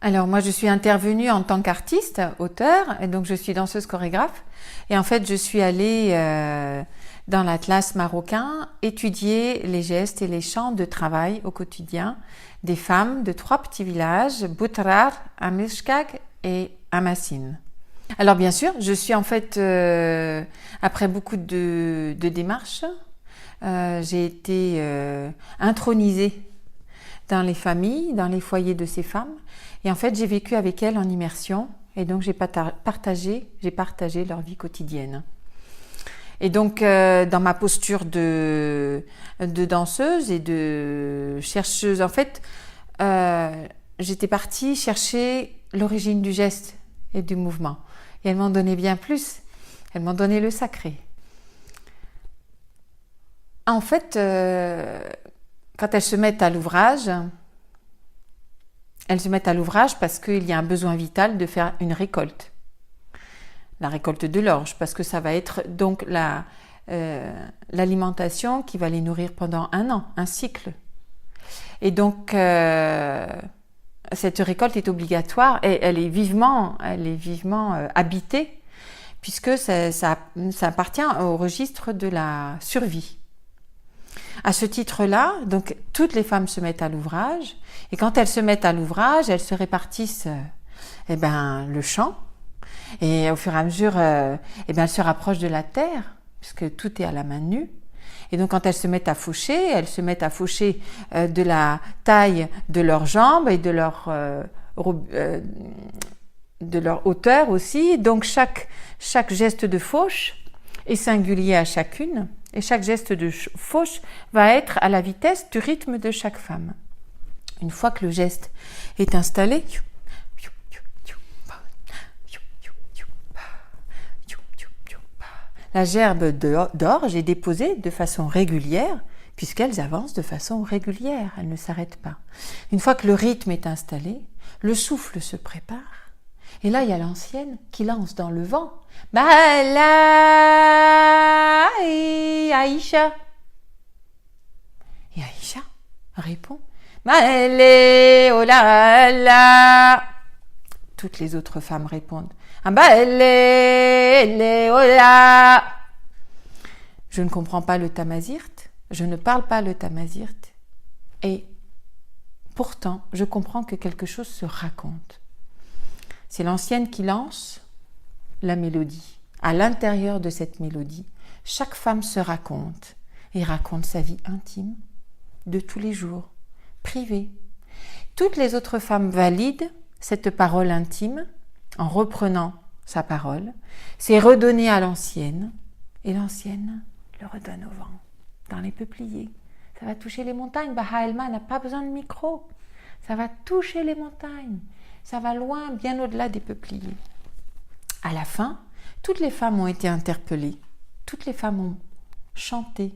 Alors moi je suis intervenue en tant qu'artiste, auteur, et donc je suis danseuse chorégraphe. Et en fait je suis allée dans l'Atlas marocain étudier les gestes et les chants de travail au quotidien des femmes de 3 petits villages, Boutrar, Amishkak et Amassine. Alors bien sûr, je suis en fait, après beaucoup de démarches, j'ai été intronisée dans les familles, dans les foyers de ces femmes. Et en fait, j'ai vécu avec elles en immersion. Et donc, j'ai partagé leur vie quotidienne. Et donc, dans ma posture de danseuse et de chercheuse, en fait, j'étais partie chercher l'origine du geste et du mouvement. Et elles m'en donnaient bien plus. Elles m'ont donné le sacré. En fait, quand elles se mettent à l'ouvrage, parce qu'il y a un besoin vital de faire une récolte. La récolte de l'orge, parce que ça va être donc l'alimentation qui va les nourrir pendant 1 an, un cycle. Et donc, cette récolte est obligatoire et elle est vivement habitée, puisque ça appartient au registre de la survie. À ce titre-là, donc toutes les femmes se mettent à l'ouvrage, et quand elles se mettent à l'ouvrage, elles se répartissent le chant, et au fur et à mesure, elles se rapprochent de la terre, puisque tout est à la main nue. Et donc quand elles se mettent à faucher de la taille de leurs jambes et de leur hauteur aussi. Donc chaque geste de fauche est singulier à chacune. Et chaque geste de fauche va être à la vitesse du rythme de chaque femme. Une fois que le geste est installé, la gerbe d'orge est déposée de façon régulière, puisqu'elles avancent de façon régulière, elles ne s'arrêtent pas. Une fois que le rythme est installé, le souffle se prépare. Et là, il y a l'ancienne qui lance dans le vent. Bala Aïcha. Et Aïcha répond. Bala Ola. Toutes les autres femmes répondent. Bala Ola. Je ne comprends pas le tamazirt. Je ne parle pas le tamazirt. Et pourtant, je comprends que quelque chose se raconte. C'est l'ancienne qui lance la mélodie. À l'intérieur de cette mélodie, chaque femme se raconte et raconte sa vie intime de tous les jours, privée. Toutes les autres femmes valident cette parole intime en reprenant sa parole. C'est redonné à l'ancienne et l'ancienne le redonne au vent, dans les peupliers. Ça va toucher les montagnes. Baha El-Ma n'a pas besoin de micro. Ça va toucher les montagnes. Ça va loin, bien au-delà des peupliers. À la fin, toutes les femmes ont été interpellées. Toutes les femmes ont chanté.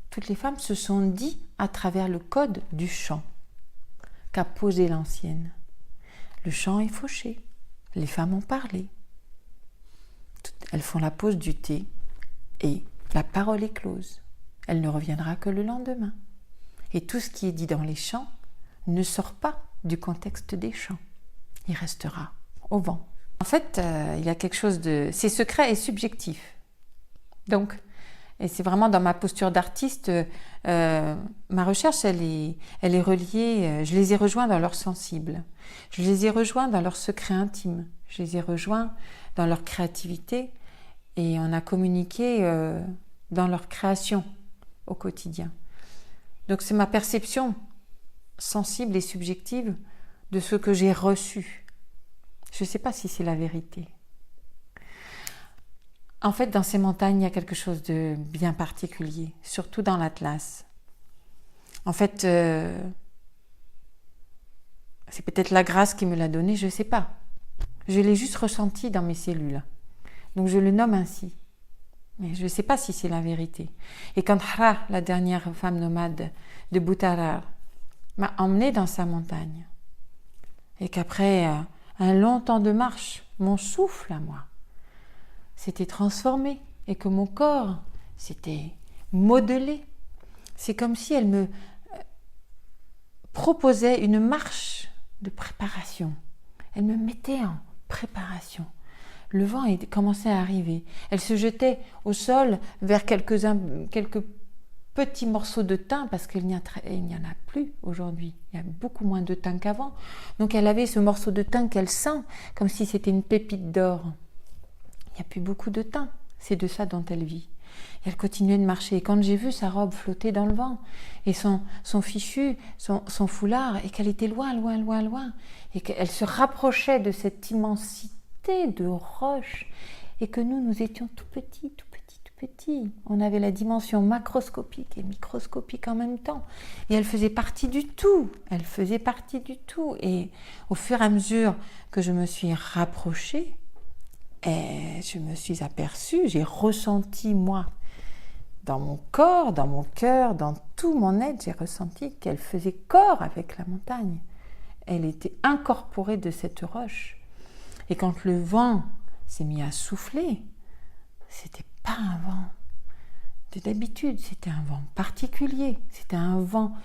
Toutes les femmes se sont dit à travers le code du chant qu'a posé l'ancienne. Le chant est fauché. Les femmes ont parlé. Elles font la pause du thé et la parole est close. Elle ne reviendra que le lendemain. Et tout ce qui est dit dans les chants ne sort pas du contexte des chants. Il restera au vent. En fait, il y a quelque chose de... C'est secret et subjectif. Donc, et c'est vraiment dans ma posture d'artiste, ma recherche, elle est reliée, je les ai rejoints dans leur sensible. Je les ai rejoints dans leur secret intime. Je les ai rejoints dans leur créativité et on a communiqué dans leur création au quotidien. Donc, c'est ma perception sensible et subjective de ce que j'ai reçu. Je ne sais pas si c'est la vérité. En fait, dans ces montagnes, il y a quelque chose de bien particulier, surtout dans l'Atlas. En fait, c'est peut-être la grâce qui me l'a donné, je ne sais pas. Je l'ai juste ressenti dans mes cellules. Donc je le nomme ainsi. Mais je ne sais pas si c'est la vérité. Et quand Hra, la dernière femme nomade de Boutarar, m'a emmenée dans sa montagne, et qu'après un long temps de marche, mon souffle à moi s'était transformé et que mon corps s'était modelé. C'est comme si elle me proposait une marche de préparation Elle me mettait en préparation. Le vent commençait à arriver. Elle se jetait au sol vers quelques petits morceaux de thym, parce qu'il n'y en a plus aujourd'hui. Il y a beaucoup moins de thym qu'avant. Donc elle avait ce morceau de thym qu'elle sent, comme si c'était une pépite d'or. Il n'y a plus beaucoup de thym. C'est de ça dont elle vit. Et elle continuait de marcher. Et quand j'ai vu sa robe flotter dans le vent, et son fichu, son foulard, et qu'elle était loin, loin, loin, loin, et qu'elle se rapprochait de cette immensité de roches, et que nous étions tout petits, tout petits, tout petits. On avait la dimension macroscopique et microscopique en même temps. Et elle faisait partie du tout. Elle faisait partie du tout. Et au fur et à mesure que je me suis rapprochée, et je me suis aperçue, j'ai ressenti, moi, dans mon corps, dans mon cœur, dans tout mon être, j'ai ressenti qu'elle faisait corps avec la montagne. Elle était incorporée de cette roche. Et quand le vent s'est mis à souffler, c'était pas un vent de d'habitude, c'était un vent particulier. C'était un vent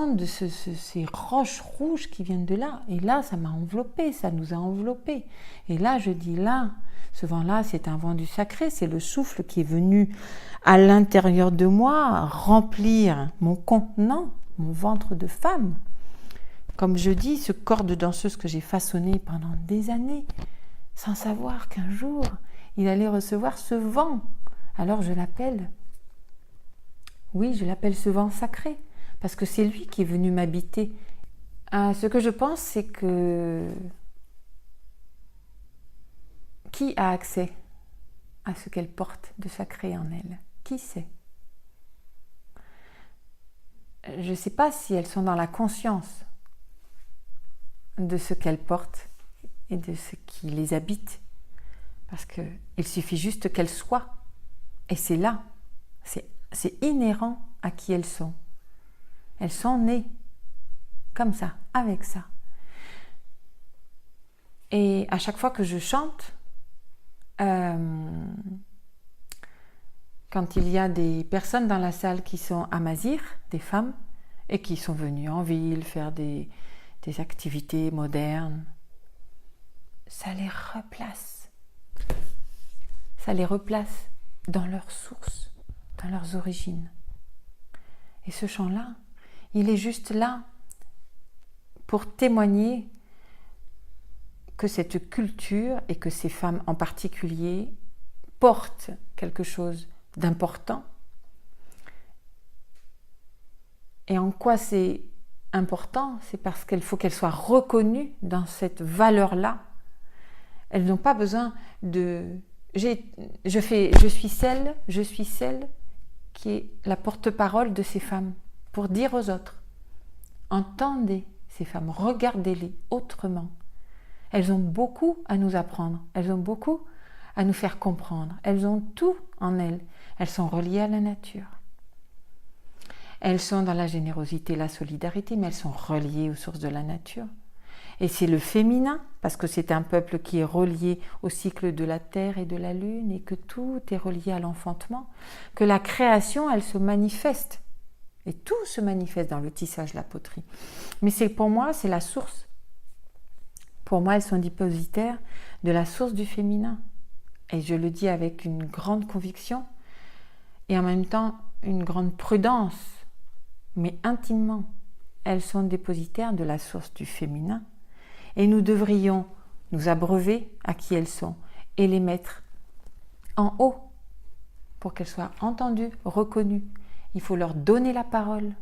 de ces roches rouges qui viennent de là. Et là, ça m'a enveloppée, ça nous a enveloppés. Et là, je dis là, ce vent-là, c'est un vent du sacré, c'est le souffle qui est venu à l'intérieur de moi remplir mon contenant, mon ventre de femme. Comme je dis, ce corps de danseuse que j'ai façonné pendant des années, sans savoir qu'un jour, il allait recevoir ce vent. Alors je l'appelle, oui, je l'appelle ce vent sacré, parce que c'est lui qui est venu m'habiter. Ce que je pense, c'est que qui a accès à ce qu'elle porte de sacré en elle? Qui sait? Je ne sais pas si elles sont dans la conscience de ce qu'elles portent et de ce qui les habite, parce qu'il suffit juste qu'elles soient, et c'est là, c'est inhérent à qui elles sont. Elles sont nées comme ça, avec ça. Et à chaque fois que je chante, quand il y a des personnes dans la salle qui sont amazigh, des femmes, et qui sont venues en ville faire des activités modernes, ça les replace. Ça les replace dans leur source, dans leurs origines. Et ce chant-là, il est juste là pour témoigner que cette culture et que ces femmes en particulier portent quelque chose d'important. Et en quoi c'est important? C'est parce qu'il faut qu'elles soient reconnues dans cette valeur-là. Elles n'ont pas besoin de... Je suis celle qui est la porte-parole de ces femmes pour dire aux autres, entendez ces femmes, regardez-les autrement. Elles ont beaucoup à nous apprendre, elles ont beaucoup à nous faire comprendre, elles ont tout en elles, elles sont reliées à la nature. Elles sont dans la générosité, la solidarité, mais elles sont reliées aux sources de la nature. Et c'est le féminin, parce que c'est un peuple qui est relié au cycle de la terre et de la lune, et que tout est relié à l'enfantement, que la création, elle se manifeste. Et tout se manifeste dans le tissage, la poterie. Mais pour moi, c'est la source. Pour moi, elles sont dépositaires de la source du féminin. Et je le dis avec une grande conviction, et en même temps, une grande prudence, mais intimement. Elles sont dépositaires de la source du féminin. Et nous devrions nous abreuver à qui elles sont et les mettre en haut pour qu'elles soient entendues, reconnues. Il faut leur donner la parole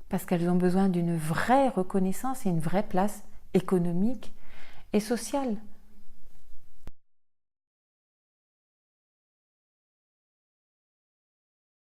parce qu'elles ont besoin d'une vraie reconnaissance et une vraie place économique et sociale.